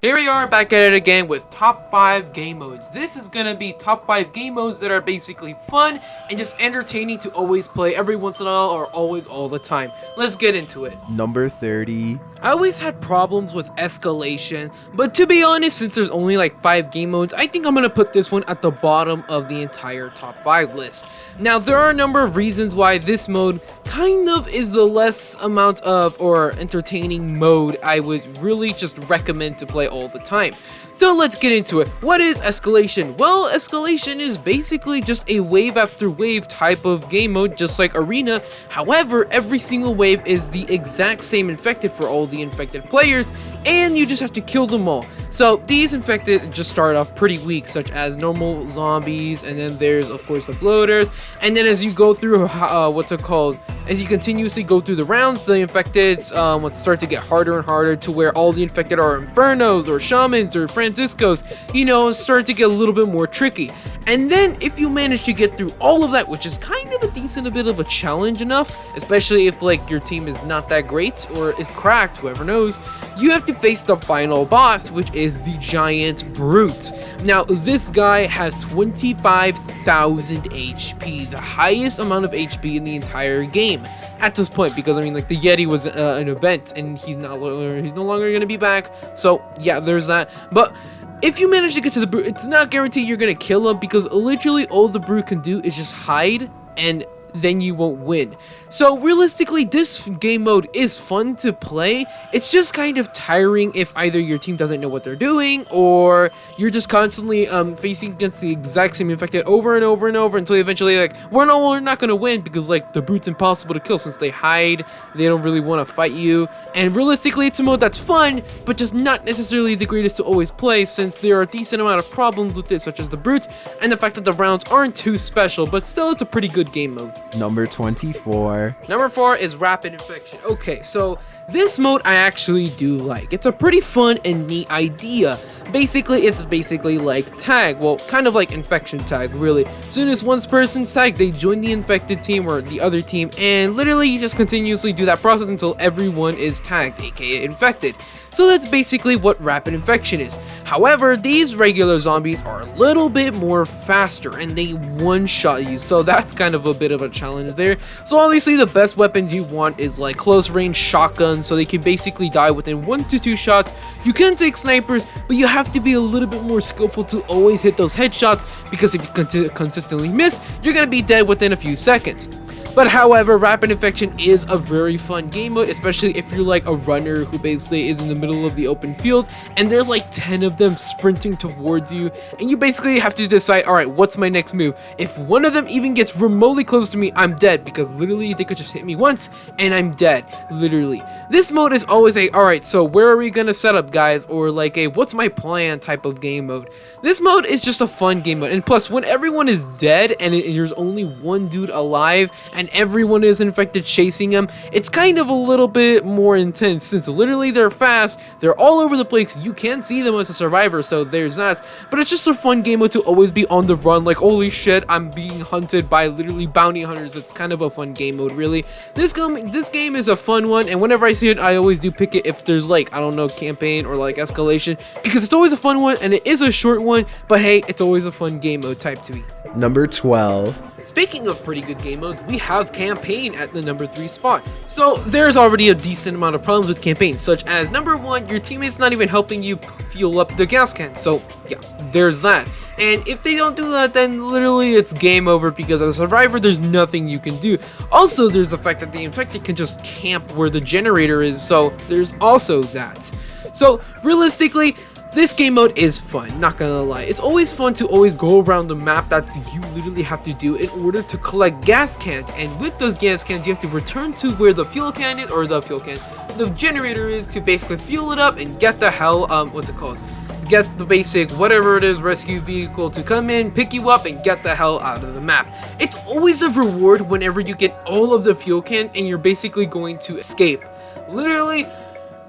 Here we are back at it again with top 5 game modes. This is gonna be top 5 game modes that are basically fun and just entertaining to always play every once in a while or always all the time. Let's get into it. Number 30. I always had problems with escalation, but to be honest, since there's only like 5 game modes, I think I'm gonna put this one at the bottom of the entire top 5 list. Now, there are a number of reasons why this mode kind of is the less amount of or entertaining mode I would really just recommend to play all the time. So let's get into it. What is escalation? Well, escalation is basically just a wave after wave type of game mode, just like Arena. However, every single wave is the exact same infected for all the infected players, and you just have to kill them all. So these infected just start off pretty weak, such as normal zombies, and then there's of course the bloaters, and then as you go through as you continuously go through the rounds, the infected start to get harder and harder to where all the infected are infernos or shamans or Franciscos, start to get a little bit more tricky. And then if you manage to get through all of that, which is kind of a bit of a challenge enough, especially if like your team is not that great or is cracked, whoever knows, you have to face the final boss, which is the giant brute. Now this guy has 25,000 HP, the highest amount of HP in the entire game at this point, because like the Yeti was an event and he's no longer going to be back. So yeah, there's that. But if you manage to get to the brute, it's not guaranteed you're gonna kill him, because literally all the brute can do is just hide, and then you won't win. So realistically, this game mode is fun to play. It's just kind of tiring if either your team doesn't know what they're doing, or you're just constantly facing against the exact same infected over and over and over until eventually we're not gonna win, because like the brute's impossible to kill since they hide, they don't really want to fight you. And realistically, it's a mode that's fun, but just not necessarily the greatest to always play, since there are a decent amount of problems with it, such as the brute and the fact that the rounds aren't too special, but still it's a pretty good game mode. Number 24. Number 4 is Rapid Infection. Okay, so this mode I actually do like. It's a pretty fun and neat idea. It's basically like tag. Well, kind of like infection tag, really. Soon as one person's tagged, they join the infected team or the other team, and literally you just continuously do that process until everyone is tagged, aka infected. So that's basically what Rapid Infection is. However, these regular zombies are a little bit more faster and they one-shot you, so that's kind of a bit of a challenge there. So obviously the best weapons you want is like close range shotguns, so they can basically die within 1 to 2 shots. You can take snipers, but you have to be a little bit more skillful to always hit those headshots, because if you consistently miss, you're gonna be dead within a few seconds. But however, Rapid Infection is a very fun game mode, especially if you're like a runner who basically is in the middle of the open field and there's like 10 of them sprinting towards you, and you basically have to decide, alright, what's my next move? If one of them even gets remotely close to me, I'm dead, because literally they could just hit me once and I'm dead, literally. This mode is always a, alright, so where are we gonna set up, guys? Or like a, what's my plan type of game mode. This mode is just a fun game mode, and plus when everyone is dead and there's only one dude alive and everyone is infected chasing him, it's kind of a little bit more intense, since literally they're fast, they're all over the place, you can see them as a survivor, so there's that. But it's just a fun game mode to always be on the run, like holy shit, I'm being hunted by literally bounty hunters. It's kind of a fun game mode, really. This game is a fun one, and whenever I see it, I always do pick it if there's like, I don't know, campaign or like escalation, because it's always a fun one and it is a short one, but hey, it's always a fun game mode type to me. Number 12. Speaking of pretty good game modes, we have campaign at the number 3 spot. So there's already a decent amount of problems with campaign, such as number 1, your teammate's not even helping you fuel up the gas can. So yeah, there's that. And if they don't do that, then literally it's game over, because as a survivor, there's nothing you can do. Also, there's the fact that the infected can just camp where the generator is, so there's also that. So realistically, this game mode is fun, not gonna lie. It's always fun to always go around the map that you literally have to do in order to collect gas cans, and with those gas cans you have to return to where the the generator is, to basically fuel it up and get the hell, get the basic whatever it is rescue vehicle to come in, pick you up, and get the hell out of the map. It's always a reward whenever you get all of the fuel cans and you're basically going to escape. Literally,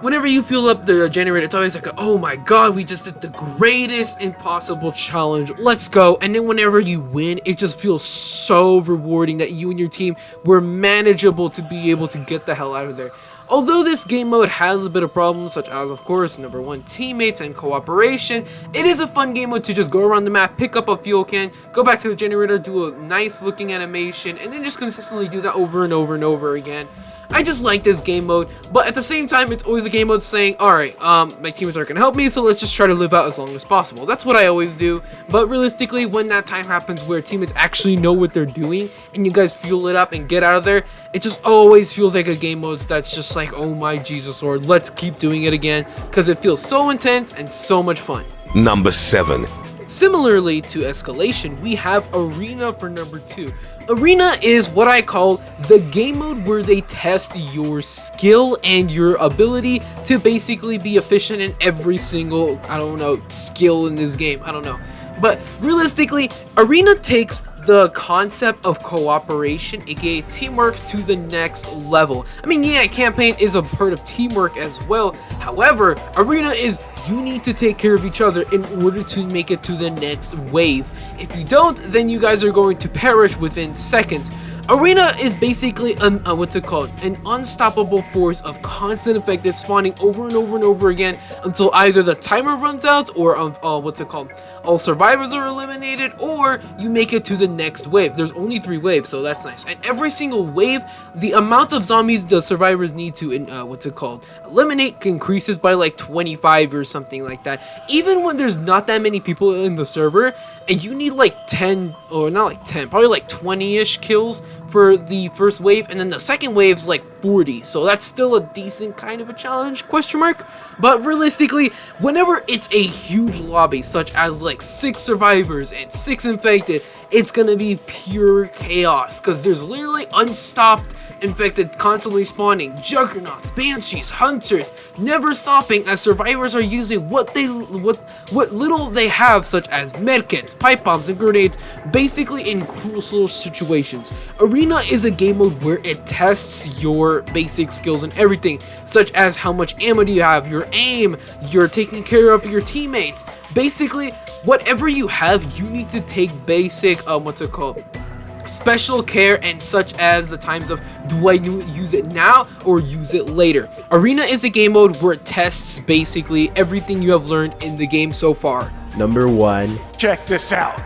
whenever you fuel up the generator, it's always like, oh my god, we just did the greatest impossible challenge, let's go. And then whenever you win, it just feels so rewarding that you and your team were manageable to be able to get the hell out of there. Although this game mode has a bit of problems, such as, of course, number 1, teammates and cooperation, it is a fun game mode to just go around the map, pick up a fuel can, go back to the generator, do a nice looking animation, and then just consistently do that over and over and over again. I just like this game mode, but at the same time, it's always a game mode saying, alright, my teammates aren't going to help me, so let's just try to live out as long as possible. That's what I always do, but realistically, when that time happens where teammates actually know what they're doing, and you guys fuel it up and get out of there, it just always feels like a game mode that's just like, oh my Jesus Lord, let's keep doing it again, because it feels so intense and so much fun. Number 7. Similarly to Escalation, we have Arena for number 2. Arena is what I call the game mode where they test your skill and your ability to basically be efficient in every single, I don't know, skill in this game. I don't know. But realistically, Arena takes the concept of cooperation, aka teamwork, to the next level. I mean, yeah, campaign is a part of teamwork as well. However, Arena is you need to take care of each other in order to make it to the next wave. If you don't, then you guys are going to perish within seconds. Arena is basically an unstoppable force of constant infected spawning over and over and over again until either the timer runs out or all survivors are eliminated, or you make it to the next wave. There's only 3 waves, so that's nice. And every single wave, the amount of zombies the survivors need to eliminate increases by like 25 or something like that. Even when there's not that many people in the server, and you need like 10, or not like 10, probably like 20-ish kills for the first wave, and then the second wave's like 40, so that's still a decent kind of a challenge, question mark. But realistically, whenever it's a huge lobby, such as like 6 survivors and 6 infected, it's gonna be pure chaos, because there's literally unstopped infected constantly spawning, juggernauts, banshees, hunters, never stopping, as survivors are using what little they have, such as medkits, pipe bombs, and grenades, basically in crucial situations. Arena is a game mode where it tests your basic skills and everything, such as how much ammo do you have, your aim, you're taking care of your teammates. Basically, whatever you have, you need to take basic, special care, and such as the times of, do I use it now or use it later? Arena is a game mode where it tests basically everything you have learned in the game so far. Number 1. Check this out.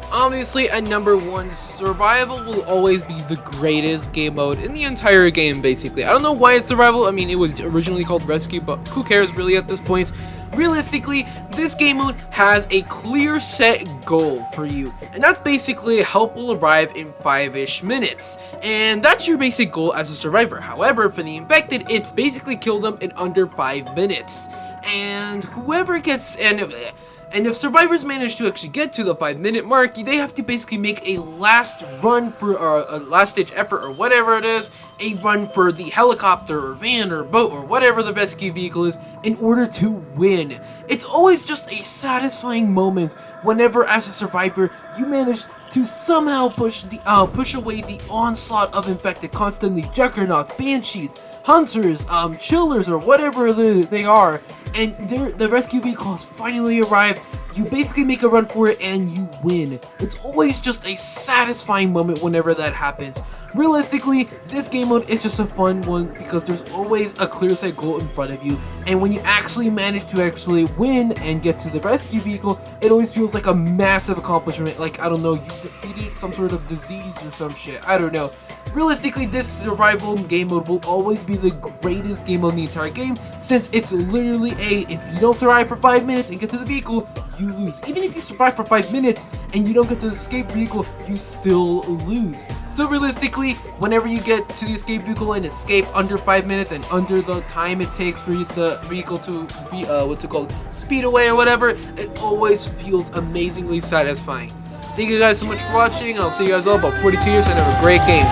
Obviously, at number 1, survival will always be the greatest game mode in the entire game, basically. I don't know why it's survival. I mean, it was originally called rescue, but who cares really at this point? Realistically, this game mode has a clear set goal for you, and that's basically help will arrive in 5-ish minutes, and that's your basic goal as a survivor. However, for the infected, it's basically kill them in under 5 minutes, and whoever gets, and if survivors manage to actually get to the 5-minute mark, they have to basically make a last run for a last-ditch effort, or whatever it is, a run for the helicopter or van or boat or whatever the rescue vehicle is, in order to win. It's always just a satisfying moment whenever, as a survivor, you manage to somehow push away the onslaught of infected, constantly juggernauts, banshees, hunters, chillers, or whatever they are, and the rescue vehicle has finally arrived. You basically make a run for it and you win. It's always just a satisfying moment whenever that happens. Realistically, this game mode is just a fun one because there's always a clear set goal in front of you, and when you actually manage to win and get to the rescue vehicle, it always feels like a massive accomplishment, like, I don't know, you defeated some sort of disease or some shit, I don't know. Realistically, this survival game mode will always be the greatest game mode in the entire game, since it's literally if you don't survive for 5 minutes and get to the vehicle, you lose. Even if you survive for 5 minutes and you don't get to the escape vehicle, you still lose. So realistically, whenever you get to the escape vehicle and escape under 5 minutes and under the time it takes for the vehicle to speed away or whatever, it always feels amazingly satisfying. Thank you guys so much for watching, and I'll see you guys all about 42 years and have a great game.